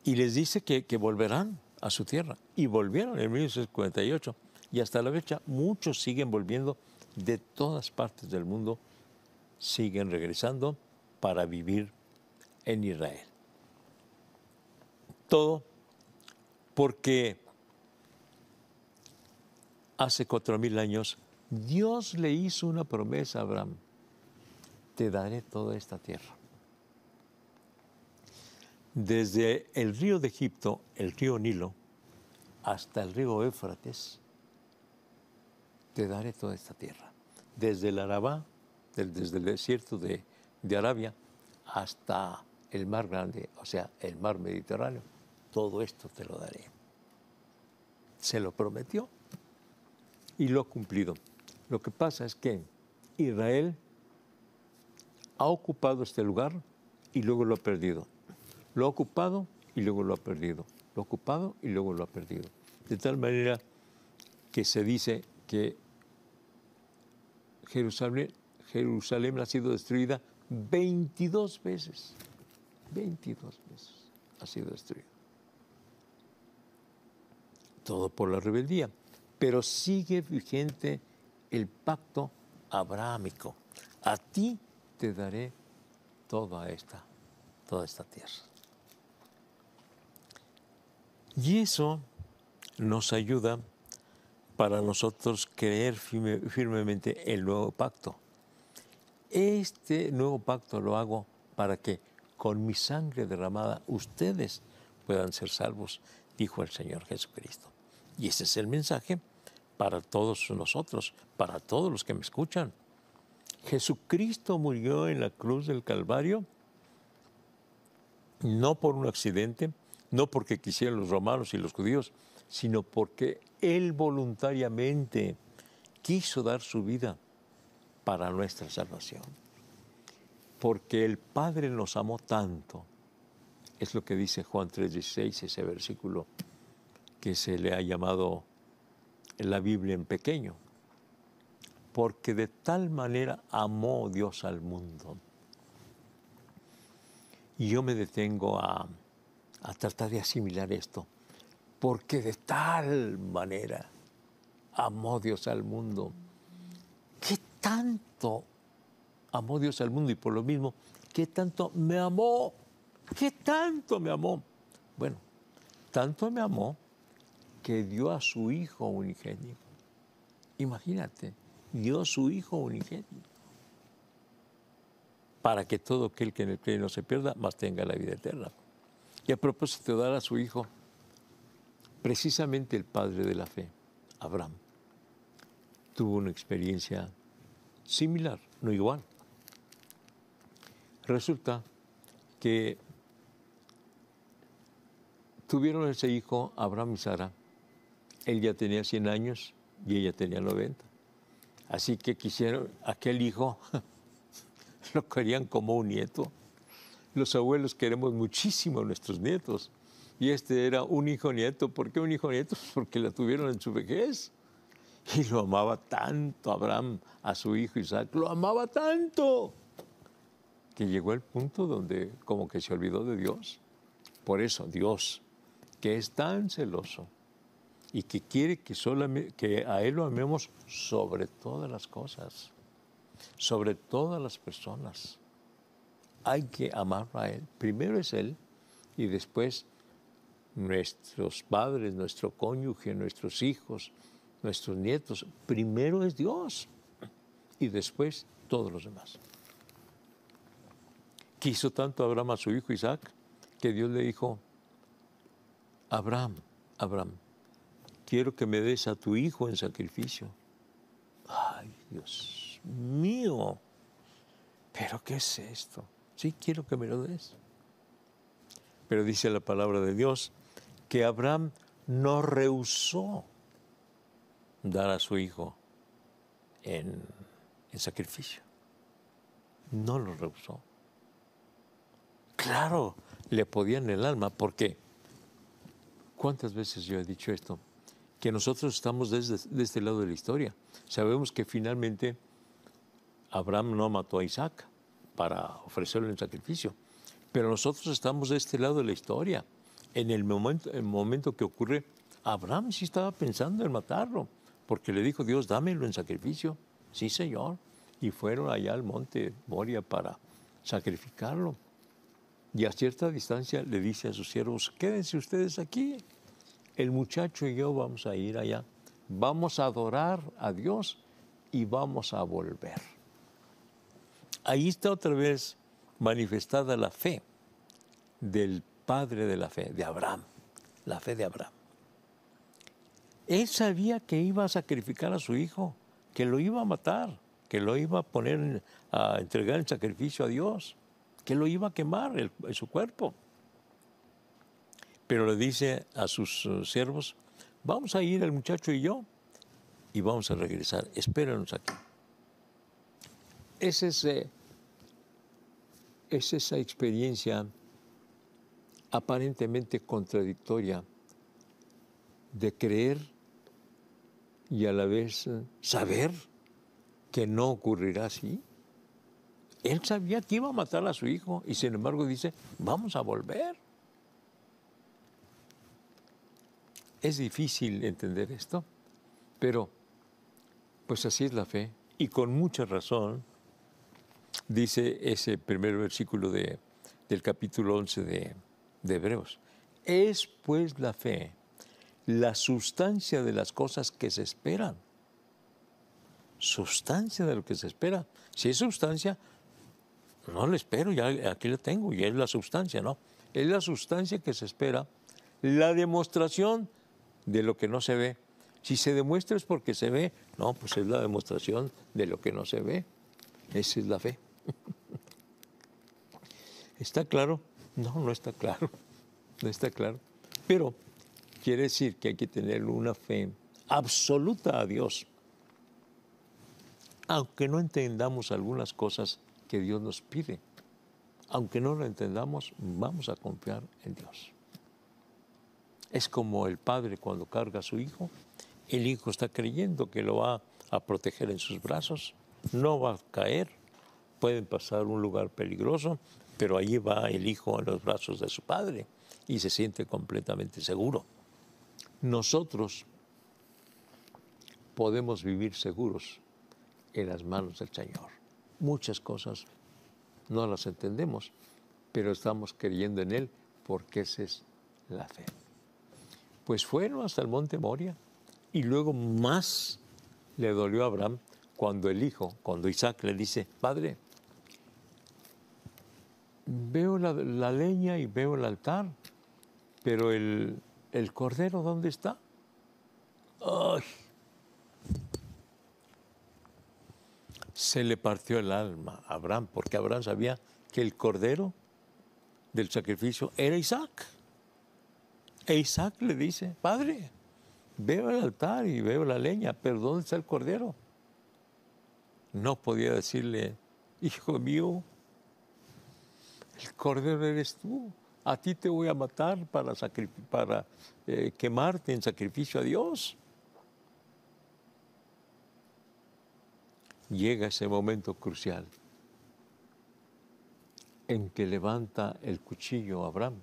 Speaker 1: Y les dice que volverán a su tierra. Y volvieron en 1948. Y hasta la fecha muchos siguen volviendo de todas partes del mundo. Siguen regresando para vivir en Israel. Todo porque hace 4,000 años Dios le hizo una promesa a Abraham. Te daré toda esta tierra. Desde el río de Egipto, el río Nilo, hasta el río Éufrates, te daré toda esta tierra. Desde el Arabá, desde el desierto de Arabia, hasta el mar grande, o sea, el mar Mediterráneo, todo esto te lo daré. Se lo prometió y lo ha cumplido. Lo que pasa es que Israel ha ocupado este lugar y luego lo ha perdido. Lo ha ocupado y luego lo ha perdido. Lo ha ocupado y luego lo ha perdido. De tal manera que se dice que Jerusalén ha sido destruida 22 veces. 22 veces ha sido destruida. Todo por la rebeldía. Pero sigue vigente el pacto abrahámico. A ti te daré toda esta tierra. Y eso nos ayuda para nosotros creer firmemente el nuevo pacto. Este nuevo pacto lo hago para que con mi sangre derramada ustedes puedan ser salvos, dijo el Señor Jesucristo. Y ese es el mensaje para todos nosotros, para todos los que me escuchan. Jesucristo murió en la cruz del Calvario, no por un accidente, no porque quisieran los romanos y los judíos, sino porque Él voluntariamente quiso dar su vida para nuestra salvación. Porque el Padre nos amó tanto, es lo que dice Juan 3:16, ese versículo que se le ha llamado en la Biblia en pequeño. Porque de tal manera amó Dios al mundo. Y yo me detengo a tratar de asimilar esto. Porque de tal manera amó Dios al mundo. ¿Qué tanto amó Dios al mundo? Y por lo mismo, ¿qué tanto me amó? ¿Qué tanto me amó? Bueno, tanto me amó que dio a su Hijo unigénito. Imagínate, dio a su Hijo unigénito. Para que todo aquel que en él cree no se pierda, mas tenga la vida eterna. Y a propósito de dar a su Hijo, Precisamente el padre de la fe, Abraham, tuvo una experiencia similar, no igual. Resulta que tuvieron ese hijo, Abraham y Sara. Él ya tenía 100 años y ella tenía 90. Así que quisieron, aquel hijo lo querían como un nieto. Los abuelos queremos muchísimo a nuestros nietos. Y este era un hijo nieto. ¿Por qué un hijo nieto? Porque la tuvieron en su vejez. Y lo amaba tanto Abraham a su hijo Isaac. Lo amaba tanto que llegó el punto donde como que se olvidó de Dios. Por eso Dios, que es tan celoso y que quiere que a Él lo amemos sobre todas las cosas, sobre todas las personas. Hay que amarlo a Él. Primero es Él y después nuestros padres, nuestro cónyuge, nuestros hijos, nuestros nietos. Primero es Dios y después todos los demás. Quiso tanto Abraham a su hijo Isaac que Dios le dijo: Abraham, Abraham, quiero que me des a tu hijo en sacrificio. Ay, Dios mío, ¿pero qué es esto? Sí, quiero que me lo des. Pero dice la palabra de Dios que Abraham no rehusó dar a su hijo en sacrificio. No lo rehusó. Claro, le podía en el alma, porque ¿cuántas veces yo he dicho esto? Que nosotros estamos de este lado de la historia. Sabemos que finalmente Abraham no mató a Isaac para ofrecerlo en sacrificio, pero nosotros estamos de este lado de la historia. En el momento que ocurre, Abraham sí estaba pensando en matarlo, porque le dijo Dios: dámelo en sacrificio. Sí, Señor. Y fueron allá al monte Moria para sacrificarlo. Y a cierta distancia le dice a sus siervos: quédense ustedes aquí. El muchacho y yo vamos a ir allá. Vamos a adorar a Dios y vamos a volver. Ahí está otra vez manifestada la fe del padre de la fe, de Abraham. La fe de Abraham. Él sabía que iba a sacrificar a su hijo, que lo iba a matar, que lo iba a poner a entregar en sacrificio a Dios, que lo iba a quemar su cuerpo. Pero le dice a sus siervos: vamos a ir el muchacho y yo y vamos a regresar, espéranos aquí. Es esa experiencia aparentemente contradictoria de creer y a la vez saber que no ocurrirá así. Él sabía que iba a matar a su hijo y sin embargo dice: vamos a volver. Es difícil entender esto, pero pues así es la fe. Y con mucha razón dice ese primer versículo del capítulo 11 de Hebreos: es pues la fe la sustancia de las cosas que se esperan. Sustancia de lo que se espera. Si es sustancia, no la espero, ya aquí la tengo, y es la sustancia, ¿no? Es la sustancia que se espera, la demostración de lo que no se ve. Si se demuestra es porque se ve, no, pues es la demostración de lo que no se ve. Esa es la fe. ¿Está claro? No, no está claro. No está claro. Pero quiere decir que hay que tener una fe absoluta a Dios. Aunque no entendamos algunas cosas que Dios nos pide, aunque no lo entendamos, vamos a confiar en Dios. Es como el padre cuando carga a su hijo. El hijo está creyendo que lo va a proteger en sus brazos, no va a caer, pueden pasar un lugar peligroso, pero allí va el hijo en los brazos de su padre y se siente completamente seguro. Nosotros podemos vivir seguros en las manos del Señor. Muchas cosas no las entendemos, pero estamos creyendo en Él porque esa es la fe. Pues fueron hasta el monte Moria y luego más le dolió a Abraham cuando Isaac le dice: Padre, veo la leña y veo el altar, pero el ¿el cordero dónde está? ¡Ay! Se le partió el alma a Abraham, porque Abraham sabía que el cordero del sacrificio era Isaac. E Isaac le dice, Padre, veo el altar y veo la leña, pero ¿dónde está el cordero? No podía decirle, hijo mío, el cordero eres tú. A ti te voy a matar para quemarte en sacrificio a Dios. Llega ese momento crucial en que levanta el cuchillo Abraham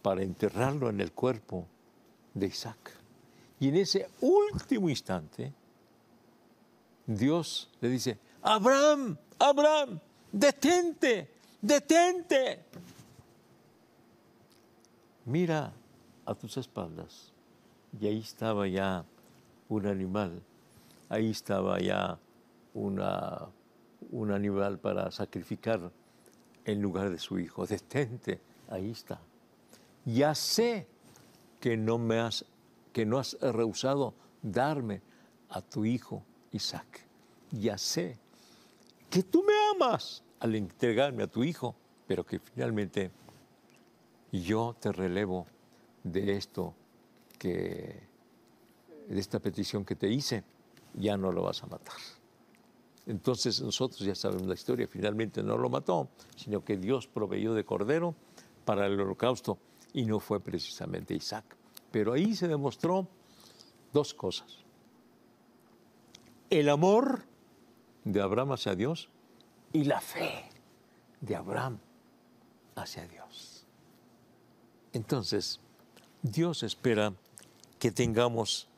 Speaker 1: para enterrarlo en el cuerpo de Isaac. Y en ese último instante, Dios le dice, Abraham, Abraham, detente, detente. Mira a tus espaldas. Y ahí estaba ya un animal, ahí estaba ya un animal para sacrificar en lugar de su hijo. Detente, ahí está. Ya sé que no has rehusado darme a tu hijo Isaac. Ya sé que tú me amas al entregarme a tu hijo, pero que finalmente yo te relevo de esta petición que te hice, ya no lo vas a matar. Entonces nosotros ya sabemos la historia, finalmente no lo mató, sino que Dios proveyó de cordero para el holocausto y no fue precisamente Isaac. Pero ahí se demostró dos cosas. El amor de Abraham hacia Dios y la fe de Abraham hacia Dios. Entonces, Dios espera que tengamos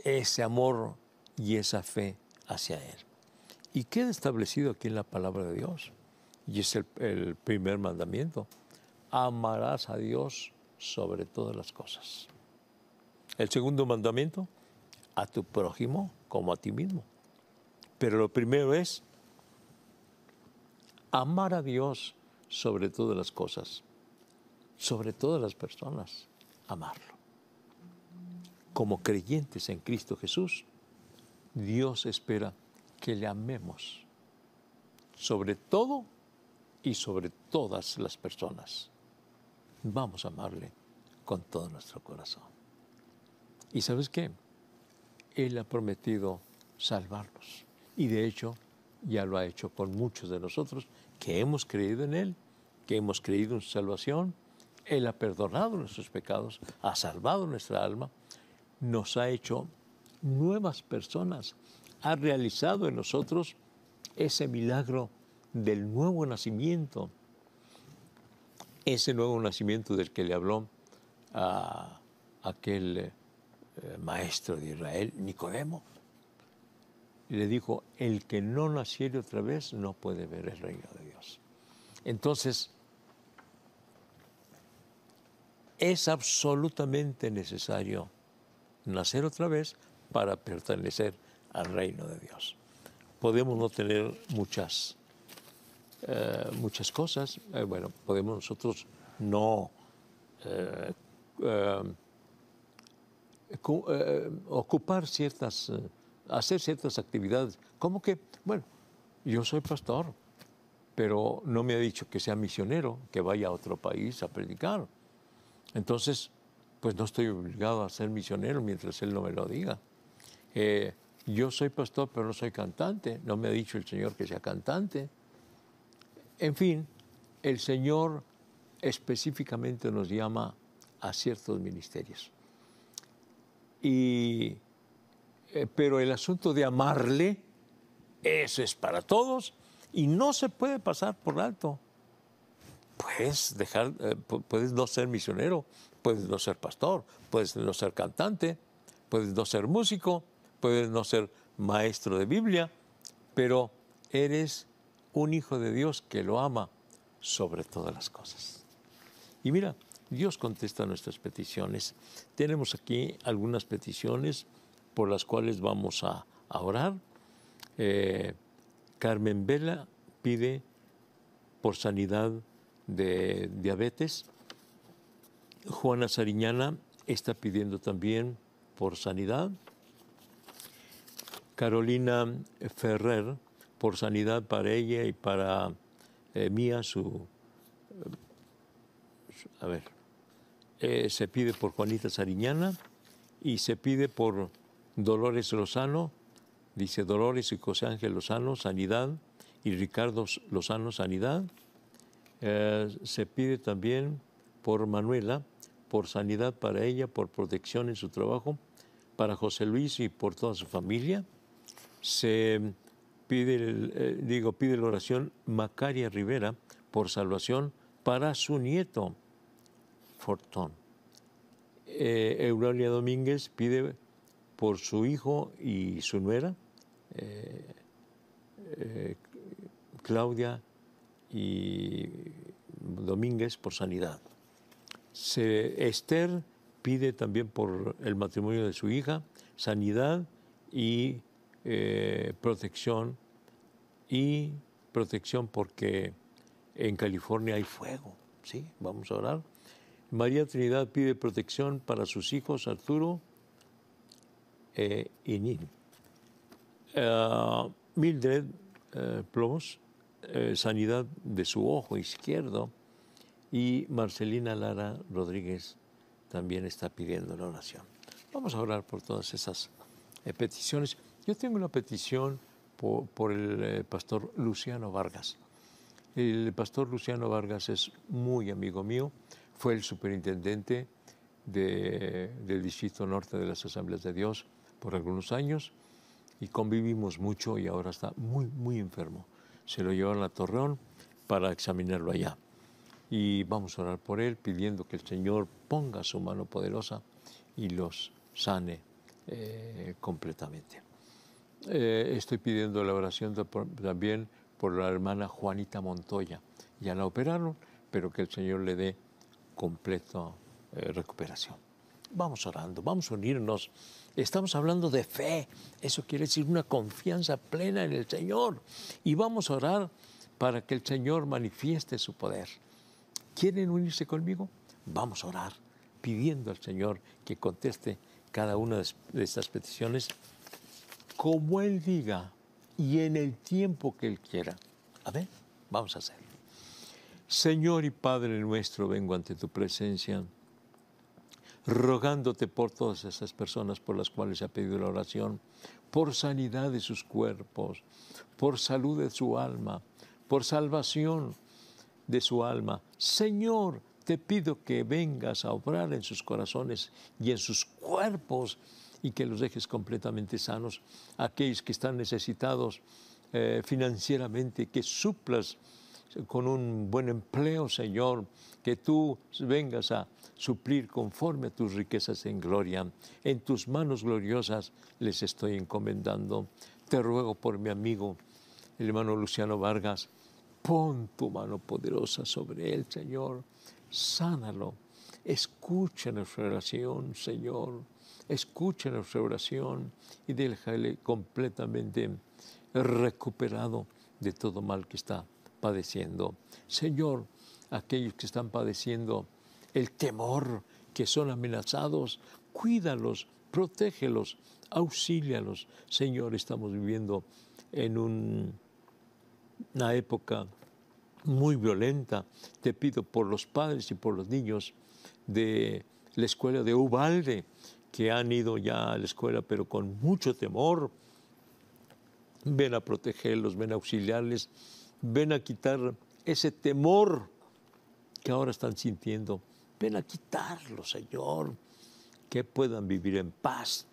Speaker 1: ese amor y esa fe hacia Él. Y queda establecido aquí en la palabra de Dios. Y es el primer mandamiento. Amarás a Dios sobre todas las cosas. El segundo mandamiento, a tu prójimo como a ti mismo. Pero lo primero es amar a Dios sobre todas las cosas, sobre todas las personas, amarlo. Como creyentes en Cristo Jesús, Dios espera que le amemos sobre todo y sobre todas las personas. Vamos a amarle con todo nuestro corazón. ¿Y sabes qué? Él ha prometido salvarnos. Y de hecho, ya lo ha hecho con muchos de nosotros que hemos creído en Él, que hemos creído en su salvación. Él ha perdonado nuestros pecados, ha salvado nuestra alma, nos ha hecho nuevas personas, ha realizado en nosotros ese milagro del nuevo nacimiento, ese nuevo nacimiento del que le habló a aquel maestro de Israel, Nicodemo. Y le dijo, el que no naciere otra vez no puede ver el reino de Dios. Entonces, es absolutamente necesario nacer otra vez para pertenecer al reino de Dios. Podemos no tener muchas cosas. Bueno, podemos nosotros no ocupar hacer ciertas actividades. ¿Cómo que? Bueno, yo soy pastor, pero no me ha dicho que sea misionero, que vaya a otro país a predicar. Entonces, pues no estoy obligado a ser misionero mientras Él no me lo diga. Yo soy pastor, pero no soy cantante. No me ha dicho el Señor que sea cantante. En fin, el Señor específicamente nos llama a ciertos ministerios. Pero el asunto de amarle, eso es para todos y no se puede pasar por alto. Puedes no ser misionero, puedes no ser pastor, puedes no ser cantante, puedes no ser músico, puedes no ser maestro de Biblia, pero eres un hijo de Dios que lo ama sobre todas las cosas. Y mira, Dios contesta nuestras peticiones. Tenemos aquí algunas peticiones por las cuales vamos a orar. Carmen Vela pide por sanidad de diabetes. Juana Sariñana está pidiendo también por sanidad. Carolina Ferrer, por sanidad para ella y para Mía, se pide por Juanita Sariñana y se pide por Dolores Lozano, dice Dolores y José Ángel Lozano, sanidad, y Ricardo Lozano, sanidad. Se pide también por Manuela, por sanidad para ella, por protección en su trabajo, para José Luis y por toda su familia. Se pide, pide la oración Macaria Rivera por salvación para su nieto, Fortón. Eulalia Domínguez pide por su hijo y su nuera, Claudia y Domínguez, por sanidad. Esther pide también por el matrimonio de su hija, sanidad y protección porque en California hay fuego. ¿Sí? Vamos a orar. María Trinidad pide protección para sus hijos Arturo y Nin. Mildred Plomos, sanidad de su ojo izquierdo, y Marcelina Lara Rodríguez también está pidiendo la oración. Vamos a orar por todas esas peticiones. Yo tengo una petición por el pastor Luciano Vargas. El pastor Luciano Vargas es muy amigo mío, fue el superintendente del Distrito Norte de las Asambleas de Dios por algunos años y convivimos mucho y ahora está muy, muy enfermo. Se lo llevaron a Torreón para examinarlo allá. Y vamos a orar por él pidiendo que el Señor ponga su mano poderosa y los sane completamente. Estoy pidiendo la oración también por la hermana Juanita Montoya. Ya la operaron, pero que el Señor le dé completa recuperación. Vamos orando, vamos a unirnos. Estamos hablando de fe. Eso quiere decir una confianza plena en el Señor. Y vamos a orar para que el Señor manifieste su poder. ¿Quieren unirse conmigo? Vamos a orar pidiendo al Señor que conteste cada una de estas peticiones como Él diga y en el tiempo que Él quiera. Amén. Vamos a hacerlo. Señor y Padre nuestro, vengo ante tu presencia, rogándote por todas esas personas por las cuales se ha pedido la oración, por sanidad de sus cuerpos, por salud de su alma, por salvación de su alma. Señor, te pido que vengas a obrar en sus corazones y en sus cuerpos y que los dejes completamente sanos. Aquellos que están necesitados financieramente, que suplas con un buen empleo, Señor, que tú vengas a suplir conforme a tus riquezas en gloria. En tus manos gloriosas les estoy encomendando. Te ruego por mi amigo, el hermano Luciano Vargas, pon tu mano poderosa sobre él, Señor. Sánalo. Escucha nuestra oración, Señor. Escucha nuestra oración y déjale completamente recuperado de todo mal que está padeciendo. Señor, aquellos que están padeciendo el temor, que son amenazados, cuídalos, protégelos, auxílialos. Señor, estamos viviendo en una época muy violenta. Te pido por los padres y por los niños de la escuela de Uvalde, que han ido ya a la escuela, pero con mucho temor. Ven a protegerlos, ven a auxiliarles, ven a quitar ese temor que ahora están sintiendo. Ven a quitarlo, Señor, que puedan vivir en paz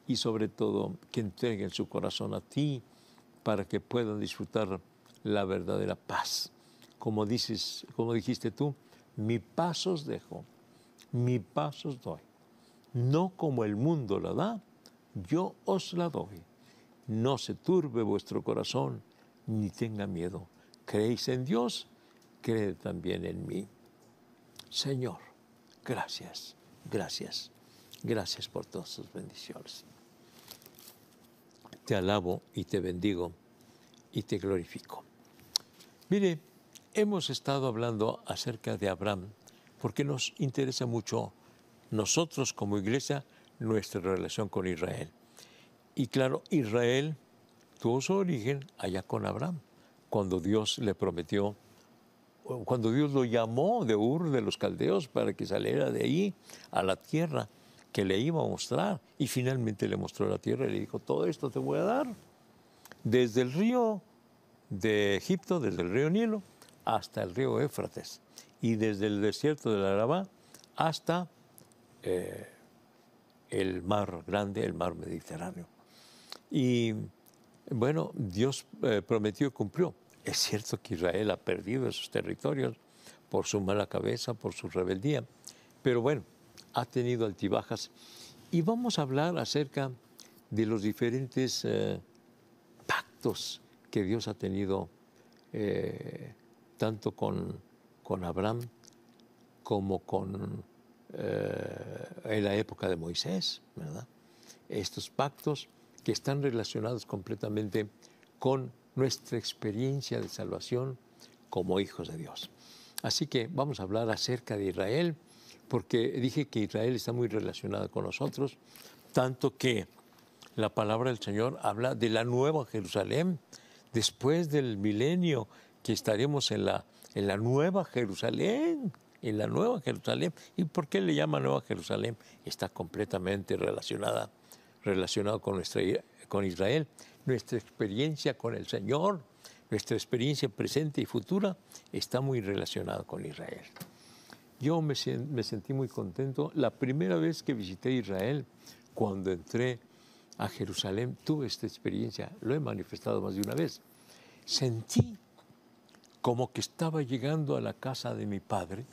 Speaker 1: y sobre todo que entreguen su corazón a ti para que puedan disfrutar la verdadera paz. Como dijiste tú, mi paz os dejo, mi paz os doy. No como el mundo la da, yo os la doy. No se turbe vuestro corazón, ni tenga miedo. ¿Creéis en Dios? Creed también en mí. Señor, gracias, gracias, gracias por todas tus bendiciones. Te alabo y te bendigo y te glorifico. Mire, hemos estado hablando acerca de Abraham porque nos interesa mucho nosotros como iglesia, nuestra relación con Israel. Y claro, Israel tuvo su origen allá con Abraham, cuando Dios le prometió, cuando Dios lo llamó de Ur de los Caldeos para que saliera de ahí a la tierra que le iba a mostrar. Y finalmente le mostró la tierra y le dijo, todo esto te voy a dar, desde el río de Egipto, desde el río Nilo, hasta el río Éufrates, y desde el desierto del Arabá hasta el mar grande, el mar Mediterráneo. Y bueno, Dios prometió y cumplió. Es cierto que Israel ha perdido esos territorios por su mala cabeza, por su rebeldía, pero bueno, ha tenido altibajas. Y vamos a hablar acerca de los diferentes pactos que Dios ha tenido tanto con Abraham como en la época de Moisés, ¿verdad? Estos pactos que están relacionados completamente con nuestra experiencia de salvación como hijos de Dios. Así que vamos a hablar acerca de Israel, porque dije que Israel está muy relacionada con nosotros, tanto que la palabra del Señor habla de la nueva Jerusalén, después del milenio, que estaremos en la nueva Jerusalén, en la nueva Jerusalén. ¿Y por qué le llama Nueva Jerusalén? Está completamente relacionado con Israel. Nuestra experiencia con el Señor, nuestra experiencia presente y futura está muy relacionada con Israel. Yo me sentí muy contento. La primera vez que visité Israel, cuando entré a Jerusalén, tuve esta experiencia, lo he manifestado más de una vez. Sentí como que estaba llegando a la casa de mi padre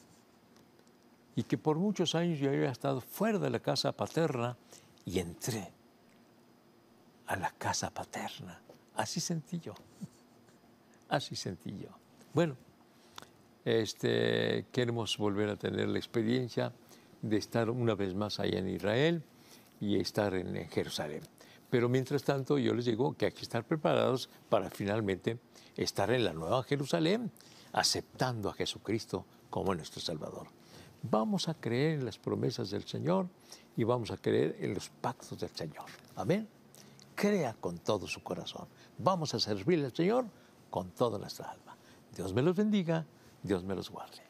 Speaker 1: y que por muchos años yo había estado fuera de la casa paterna y entré a la casa paterna. Así sentí yo. Así sentí yo. Bueno, queremos volver a tener la experiencia de estar una vez más allá en Israel y estar en Jerusalén. Pero mientras tanto yo les digo que hay que estar preparados para finalmente estar en la nueva Jerusalén, aceptando a Jesucristo como nuestro Salvador. Vamos a creer en las promesas del Señor y vamos a creer en los pactos del Señor. Amén. Crea con todo su corazón. Vamos a servirle al Señor con toda nuestra alma. Dios me los bendiga, Dios me los guarde.